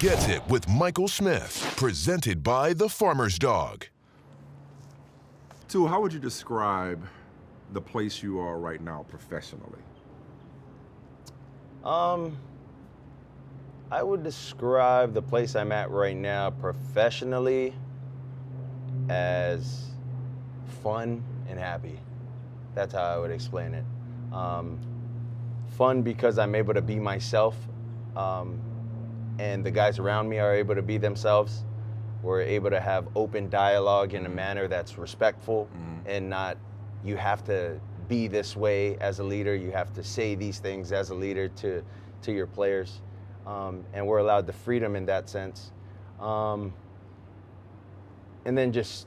Gets It with Michael Smith, presented by The Farmer's Dog. Tua, how would you describe the place you are right now professionally? I would describe the place I'm at right now professionally as fun and happy. That's how I would explain it. Fun because I'm able to be myself, and the guys around me are able to be themselves. We're able to have open dialogue in a manner that's respectful and not, you have to be this way as a leader, you have to say these things as a leader to your players. And we're allowed the freedom in that sense. And then just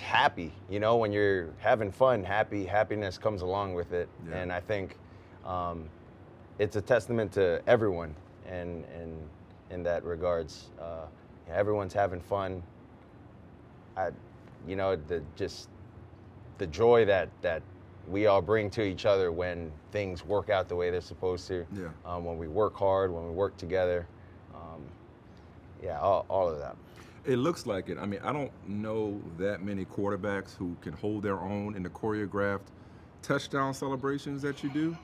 happy, when you're having fun, happiness comes along with it. Yeah. And I think it's a testament to everyone and in that regards. Everyone's having fun. The joy that we all bring to each other when things work out the way they're supposed to. Yeah. When we work hard, when we work together. All of that. It looks like it. I mean, I don't know that many quarterbacks who can hold their own in the choreographed touchdown celebrations that you do.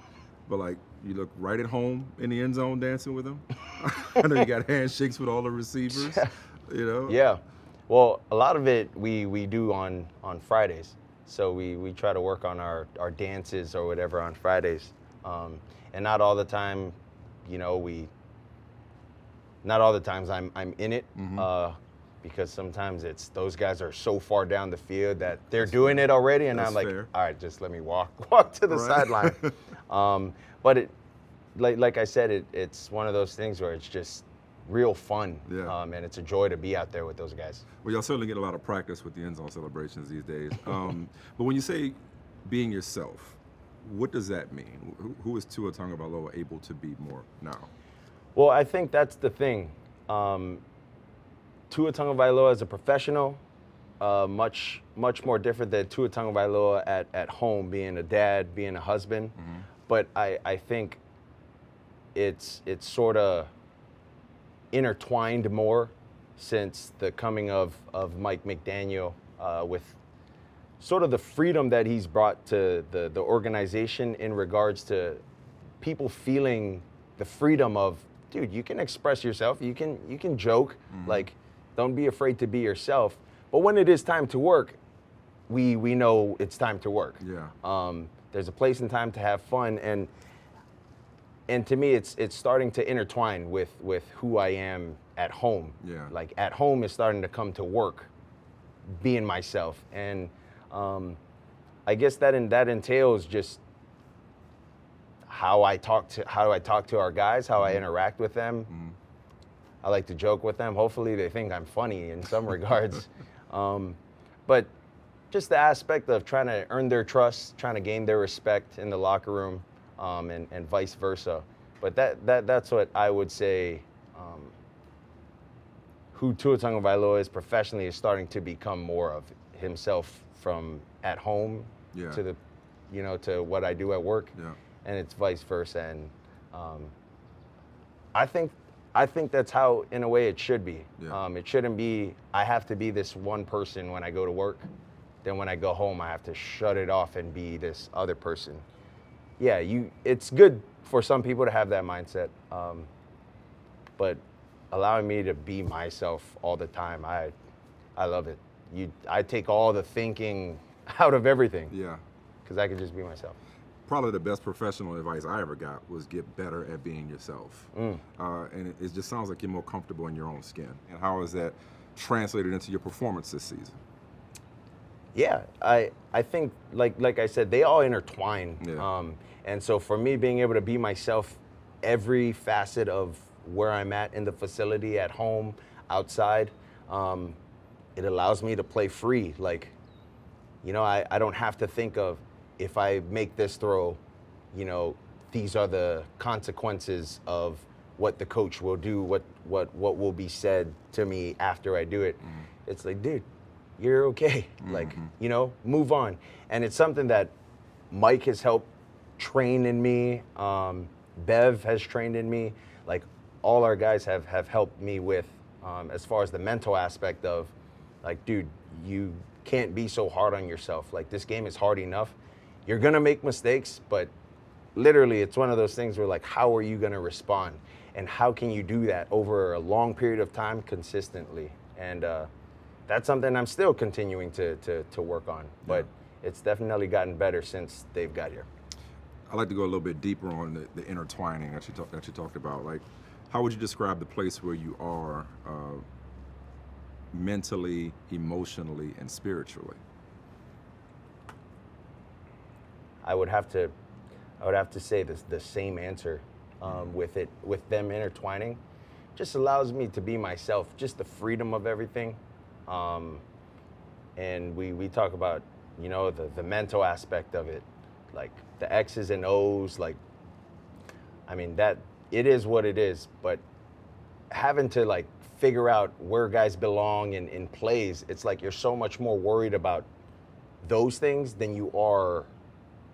But, you look right at home in the end zone dancing with them. I know you got handshakes with all the receivers, Yeah. Well, a lot of it we do on Fridays. So we try to work on our dances or whatever on Fridays. And not all the time, not all the times I'm in it. Because sometimes it's those guys are so far down the field that they're doing it already, and I'm like, fair. All right, just let me walk to the sideline. But it, like I said, it's one of those things where it's just real fun, and it's a joy to be out there with those guys. Well, y'all certainly get a lot of practice with the end zone celebrations these days. But when you say being yourself, what does that mean? Who is Tua Tagovailoa able to be more now? Well, I think that's the thing. Tua Tagovailoa as a professional, much more different than Tua Tagovailoa at home, being a dad, being a husband. But I think it's sort of intertwined more since the coming of Mike McDaniel, with sort of the freedom that he's brought to the organization in regards to people feeling the freedom of, dude, you can express yourself, you can joke, don't be afraid to be yourself. But when it is time to work, we know it's time to work. Yeah. There's a place and time to have fun, and to me, it's starting to intertwine with who I am at home. Yeah. Like at home is starting to come to work, being myself, and I guess that entails just how I talk to our guys, how I interact with them. I like to joke with them. Hopefully they think I'm funny in some regards. But just the aspect of trying to earn their trust, trying to gain their respect in the locker room, and vice versa. But that's what I would say who Tua Tagovailoa is professionally is starting to become more of himself from at home to the, to what I do at work. Yeah. And it's vice versa. And I think that's how, in a way, it should be. Yeah. It shouldn't be, I have to be this one person when I go to work. Then when I go home, I have to shut it off and be this other person. Yeah, it's good for some people to have that mindset. But allowing me to be myself all the time, I love it. I take all the thinking out of everything. Yeah. Because I can just be myself. Probably the best professional advice I ever got was get better at being yourself. And it just sounds like you're more comfortable in your own skin. And how is that translated into your performance this season? Yeah, I think, like I said, they all intertwine. Yeah. And so for me, being able to be myself every facet of where I'm at in the facility, at home, outside, it allows me to play free. I don't have to think of, if I make this throw, these are the consequences of what the coach will do, what will be said to me after I do it. It's like, dude, you're okay. Move on. And it's something that Mike has helped train in me. Bev has trained in me. all our guys have helped me with as far as the mental aspect of, like, dude, you can't be so hard on yourself. Like, this game is hard enough. You're going to make mistakes, but literally it's one of those things where, like, how are you going to respond? And how can you do that over a long period of time consistently? And that's something I'm still continuing to work on. But it's definitely gotten better since they've got here. I'd like to go a little bit deeper on the intertwining that you talked about. Like, how would you describe the place where you are mentally, emotionally, and spiritually? I would have to say the same answer. With them intertwining, just allows me to be myself. Just the freedom of everything, and we talk about, you know, the mental aspect of it, like the X's and O's. Like, I mean, that it is what it is, but having to, like, figure out where guys belong in plays, it's like you're so much more worried about those things than you are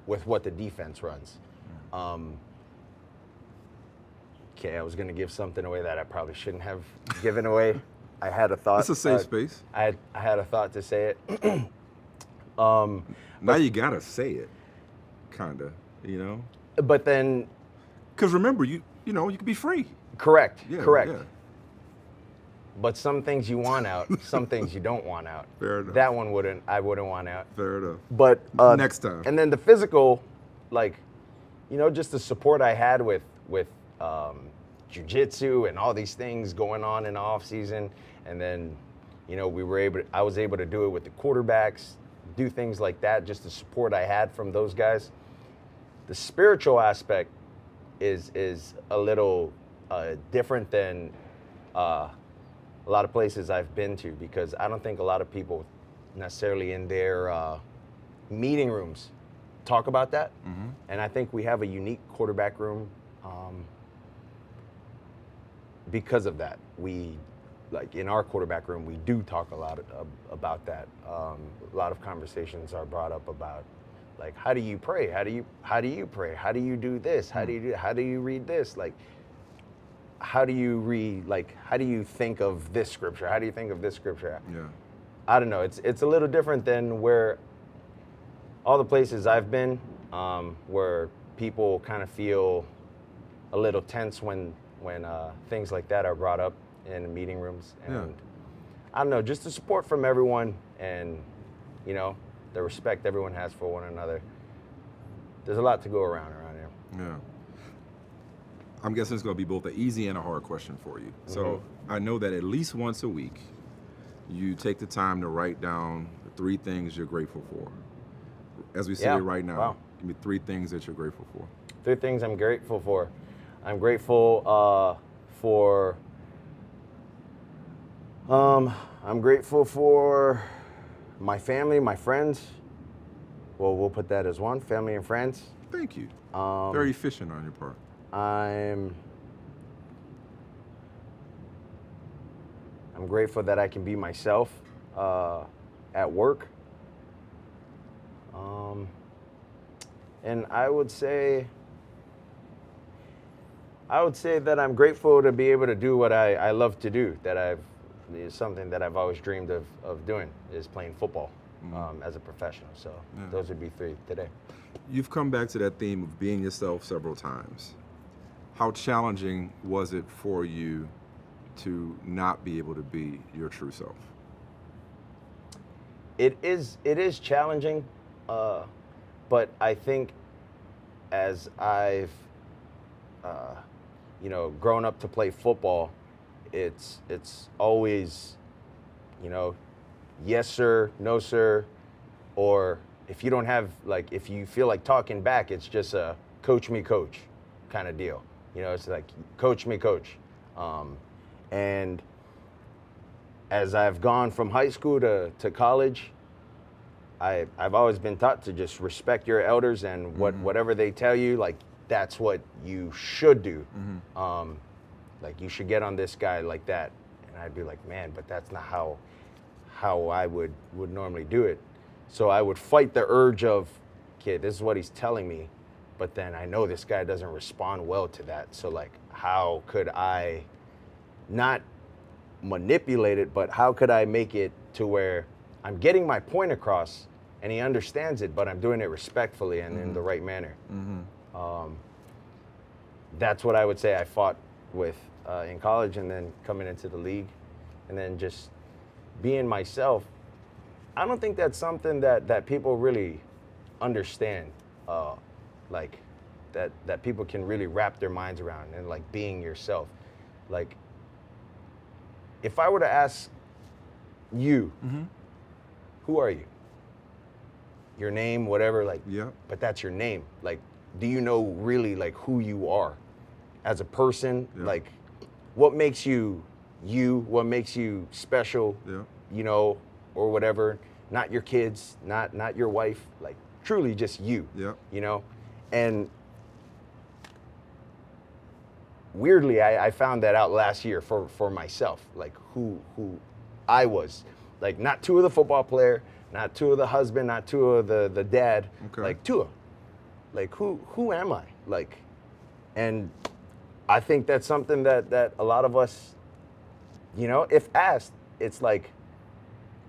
with what the defense runs. Okay, I was going to give something away that I probably shouldn't have given away. I had a thought. It's a safe space. I had a thought to say it. Now you got to say it, kind of, you know? But then... Because remember, you know, you can be free. Correct, Yeah, correct. Yeah. But some things you want out, some things you don't want out. Fair enough. That one I wouldn't want out. Fair enough. But next time. And then the physical, like, you know, just the support I had with jiu-jitsu and all these things going on in the off season, and then, you know, I was able to do it with the quarterbacks, do things like that. Just the support I had from those guys. The spiritual aspect is a little different than a lot of places I've been to, because I don't think a lot of people necessarily in their meeting rooms talk about that. Mm-hmm. And I think we have a unique quarterback room because of that. We, like, in our quarterback room, we do talk a lot about that. A lot of conversations are brought up about, like, how do you pray? How do you pray? How do you do this? How do you read this? Like, how do you read, like, how do you think of this scripture? How do you think of this scripture? Yeah. I don't know. It's a little different than where all the places I've been, where people kind of feel a little tense when things like that are brought up in the meeting rooms. And I don't know, just the support from everyone, and, you know, the respect everyone has for one another. There's a lot to go around here. Yeah. I'm guessing it's going to be both an easy and a hard question for you. So I know that at least once a week, you take the time to write down the 3 things you're grateful for. As we see it right now, give me 3 things that you're grateful for. 3 things I'm grateful for. I'm grateful for my family, my friends. Well, we'll put that as one, family and friends. Thank you. Very efficient on your part. I'm grateful that I can be myself at work. And I would say that I'm grateful to be able to do what I love to do, is something that I've always dreamed of doing, is playing football as a professional. So those would be 3 today. You've come back to that theme of being yourself several times. How challenging was it for you to not be able to be your true self? It is challenging, but I think as I've grown up to play football, it's always, you know, yes sir, no sir, or if you don't have, like, if you feel like talking back, it's just a coach me coach kind of deal. You know, it's like coach me coach. And as I've gone from high school to college, I've always been taught to just respect your elders, and whatever they tell you, like, that's what you should do. Like, you should get on this guy like that. And I'd be like, man, but that's not how I would normally do it. So I would fight the urge of, okay, this is what he's telling me, but then I know this guy doesn't respond well to that. So, like, how could I not manipulate it, but how could I make it to where I'm getting my point across and he understands it, but I'm doing it respectfully and in the right manner. That's what I would say I fought with in college, and then coming into the league, and then just being myself. I don't think that's something that people really understand, like that people can really wrap their minds around, and like being yourself. Like, if I were to ask you, who are you? Your name, whatever, like, Yeah. but that's your name. Like, do you know really like who you are as a person? Yeah. Like, what makes you you? What makes you special? Yeah. You know, or whatever. Not your kids, not your wife. Like, truly just you. Yeah. You know, and weirdly, I found that out last year for myself. Like, who I was. Like, not Tua the football player, not Tua the husband, not Tua the dad. Okay. Like, Tua. Like, who am I? Like, and I think that's something that a lot of us, you know, if asked, it's like,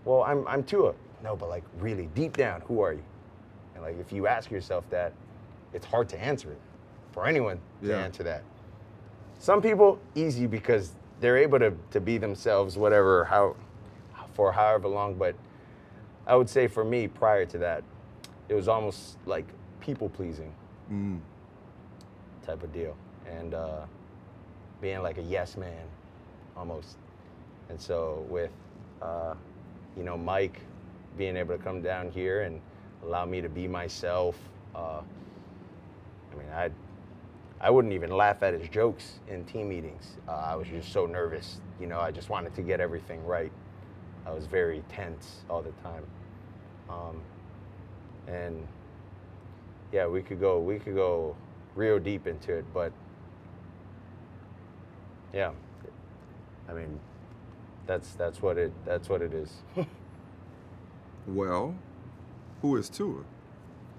well, I'm Tua. No, but like, really deep down, who are you? And like, if you ask yourself that, it's hard to answer it for anyone to answer that. Some people, easy, because they're able to be themselves, whatever, for however long. But I would say for me, prior to that, it was almost like people pleasing type of deal, and being like a yes man, almost. And so with you know, Mike being able to come down here and allow me to be myself, I mean, I wouldn't even laugh at his jokes in team meetings. I was just so nervous. You know, I just wanted to get everything right. I was very tense all the time. And yeah, we could go real deep into it, but yeah, I mean, that's what it is. Well, who is Tua?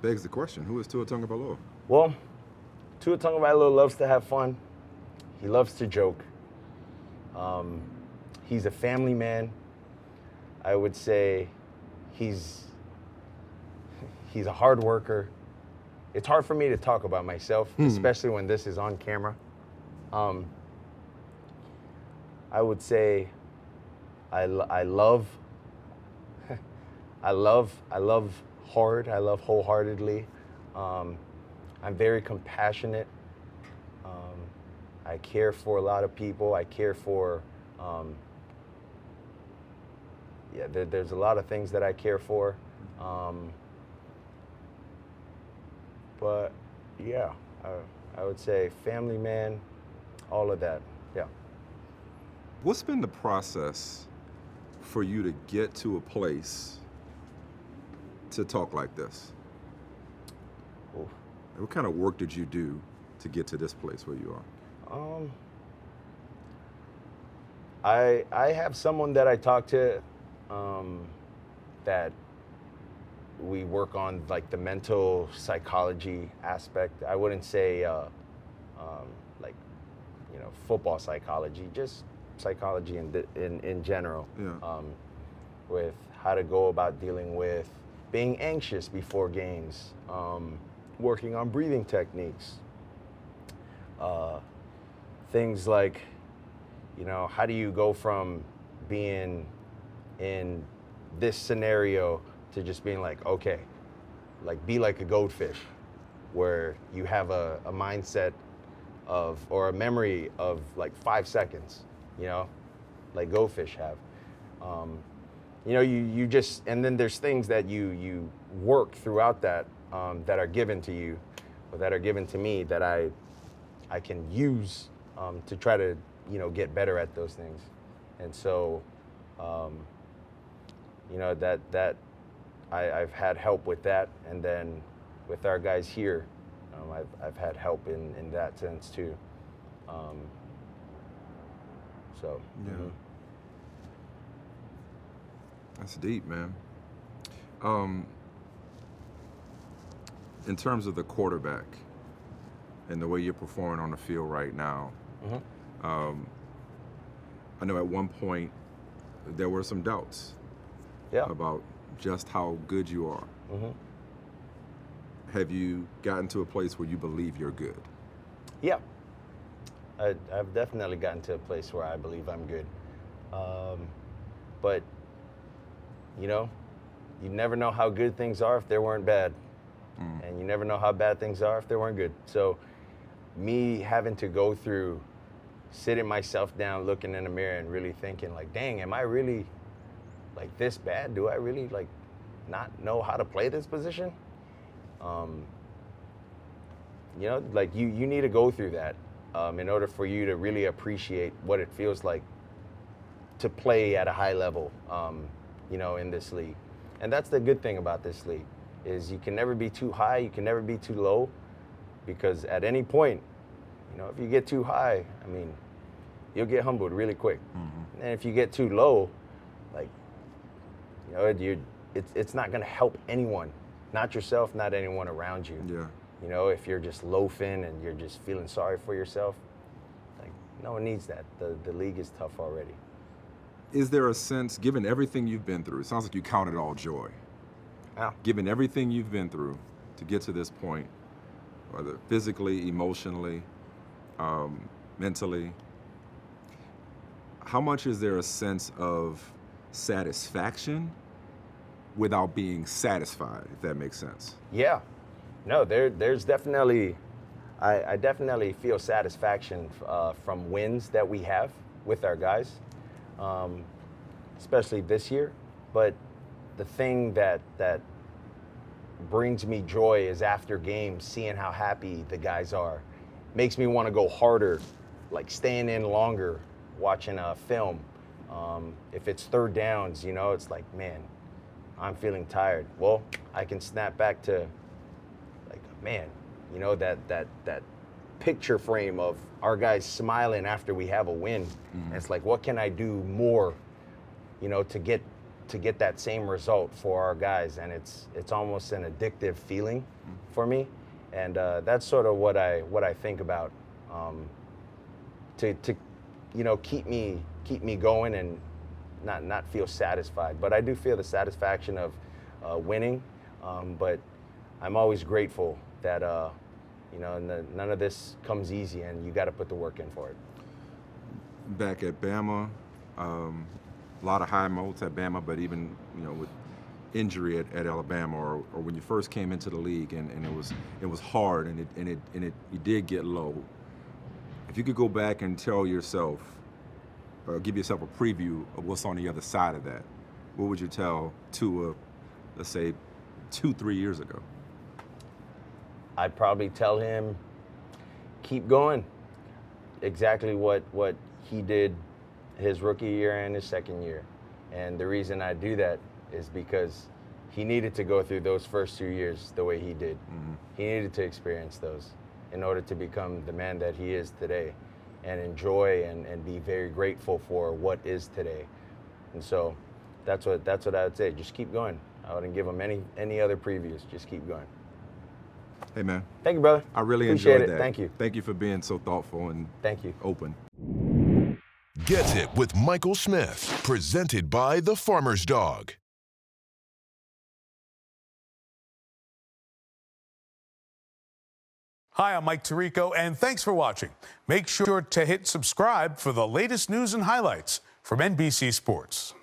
Begs the question. Who is Tua Tagovailoa? Well, Tua Tagovailoa loves to have fun. He loves to joke. He's a family man. I would say he's a hard worker. It's hard for me to talk about myself, especially when this is on camera. I would say I love hard. I love wholeheartedly. I'm very compassionate. I care for a lot of people. I care for, there's a lot of things that I care for. But yeah, I would say family man, all of that, yeah. What's been the process for you to get to a place to talk like this? Oof. What kind of work did you do to get to this place where you are? I have someone that I talk to that we work on, like, the mental psychology aspect. I wouldn't say like, you know, football psychology, just psychology in general. Yeah. With how to go about dealing with being anxious before games, working on breathing techniques, things like, you know, how do you go from being in this scenario to just being like, okay, like, be like a goldfish, where you have a mindset of, or a memory of, like, 5 seconds, you know, like goldfish have. You know, you just, and then there's things that you work throughout that, that are given to you, or that are given to me, that I can use to try to, you know, get better at those things. And so, you know, that I've had help with that, and then with our guys here, I've had help in that sense too. So Yeah. That's deep, man. In terms of the quarterback and the way you're performing on the field right now, I know at one point there were some doubts about just how good you are. Have you gotten to a place where you believe you're good? Yeah. I've definitely gotten to a place where I believe I'm good. But, you know, you never know how good things are if they weren't bad. And you never know how bad things are if they weren't good. So me having to go through sitting myself down, looking in the mirror and really thinking like, dang, am I really like this bad? Do I really like not know how to play this position? You know, like you need to go through that in order for you to really appreciate what it feels like to play at a high level, you know, in this league. And that's the good thing about this league is you can never be too high, you can never be too low, because at any point, you know, if you get too high, I mean, you'll get humbled really quick. And if you get too low, like, you know, it's not going to help anyone, not yourself, not anyone around you. Yeah. You know, if you're just loafing and you're just feeling sorry for yourself, like, no one needs that. The league is tough already. Is there a sense, given everything you've been through, it sounds like you count it all joy. Given everything you've been through to get to this point, whether physically, emotionally, mentally, how much is there a sense of satisfaction without being satisfied, if that makes sense? Yeah. No, there's definitely, I definitely feel satisfaction from wins that we have with our guys, especially this year. But the thing that brings me joy is after games, seeing how happy the guys are. Makes me want to go harder, like staying in longer, watching a film. If it's third downs, you know, it's like, man, I'm feeling tired. Well, I can snap back to, like, man, you know, that picture frame of our guys smiling after we have a win. And it's like, what can I do more, you know, to get that same result for our guys? And it's almost an addictive feeling for me. And that's sort of what I think about to you know, keep me going and not feel satisfied. But I do feel the satisfaction of winning. But I'm always grateful that you know, none of this comes easy, and you got to put the work in for it. Back at Bama, a lot of high notes at Bama, but even, you know, with injury at Alabama, or when you first came into the league, and it was hard, and you did get low. If you could go back and tell yourself, or give yourself a preview of what's on the other side of that, what would you tell Tua, let's say, 2-3 years ago? I'd probably tell him, keep going. Exactly what he did his rookie year and his second year. And the reason I do that is because he needed to go through those first 2 years the way he did. He needed to experience those in order to become the man that he is today, and enjoy and be very grateful for what is today. And so that's what I would say. Just keep going. I wouldn't give him any other previews. Just keep going. Hey, man. Thank you, brother. I really Appreciate enjoyed it. that. Thank you. Thank you for being so thoughtful and Thank you. open. Get It with Michael Smith, presented by the Farmer's Dog. Hi, I'm Mike Tirico, and thanks for watching. Make sure to hit subscribe for the latest news and highlights from NBC Sports.